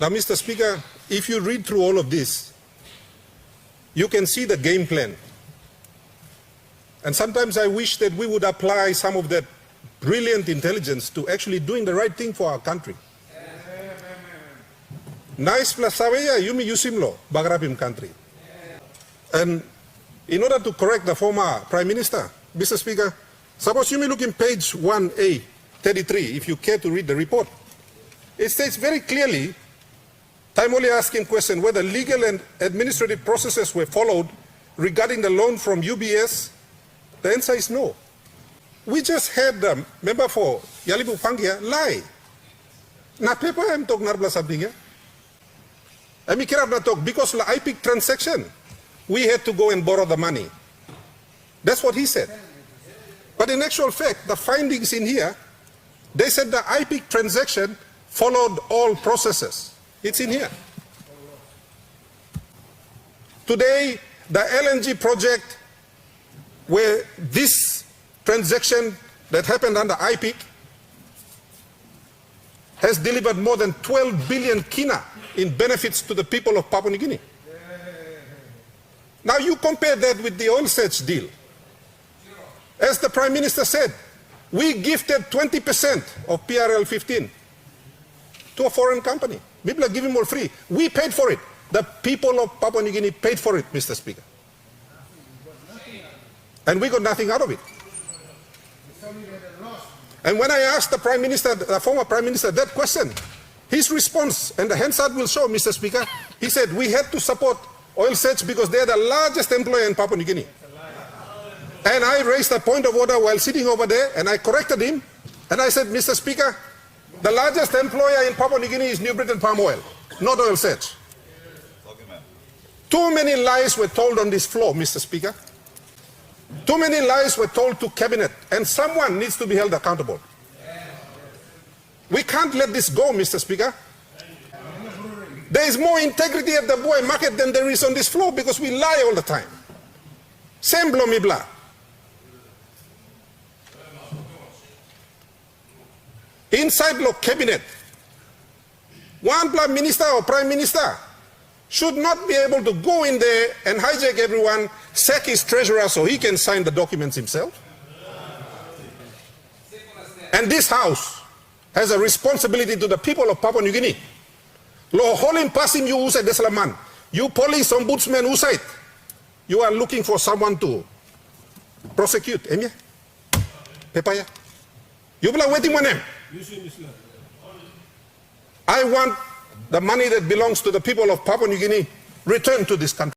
Now, Mr. Speaker, if you read through all of this, you can see the game plan. And sometimes I wish that we would apply some of that brilliant intelligence to actually doing the right thing for our country. Nice plus Savaya, Yumi Yusimlo, Bagrapim country. And in order to correct the former Prime Minister, Mr. Speaker, suppose you may look in page 1A, 33, if you care to read the report. It states very clearly, time only asking question whether legal and administrative processes were followed regarding the loan from UBS. The answer is no. We just had the member for Yalibu Pangia lie. Na paper I'm talking narbla something. I mean, talk because the IPIC transaction, we had to go and borrow the money. That's what he said. But in actual fact, the findings in here, they said the IPIC transaction followed all processes. It's in here. Today, the LNG project, where this transaction that happened under IPIC has delivered more than 12 billion kina in benefits to the people of Papua New Guinea. Now you compare that with the oil search deal. As the Prime Minister said, we gifted 20% of PRL 15 to a foreign company. People are giving more free. We paid for it. The people of Papua New Guinea paid for it, Mr. Speaker. And we got nothing out of it. And when I asked the Prime Minister, the former Prime Minister, that question, his response, and the Hansard will show, Mr. Speaker, he said, we had to support oil search because they're the largest employer in Papua New Guinea. And I raised a point of order while sitting over there, and I corrected him, and I said, Mr. Speaker, the largest employer in Papua New Guinea is New Britain Palm Oil, not oil search. Too many lies were told on this floor, Mr. Speaker. Too many lies were told to cabinet, and someone needs to be held accountable. We can't let this go, Mr. Speaker. There is more integrity at the boy market than there is on this floor because we lie all the time. Same blomibla. Inside the cabinet, one minister or prime minister should not be able to go in there and hijack everyone, sack his treasurer so he can sign the documents himself. And this house has a responsibility to the people of Papua New Guinea. Lo holim pasim you usai deslaman. You police ombudsman usai. You are looking for someone to prosecute. Emya? Pepaya? You belong waiting one name. I want the money that belongs to the people of Papua New Guinea returned to this country.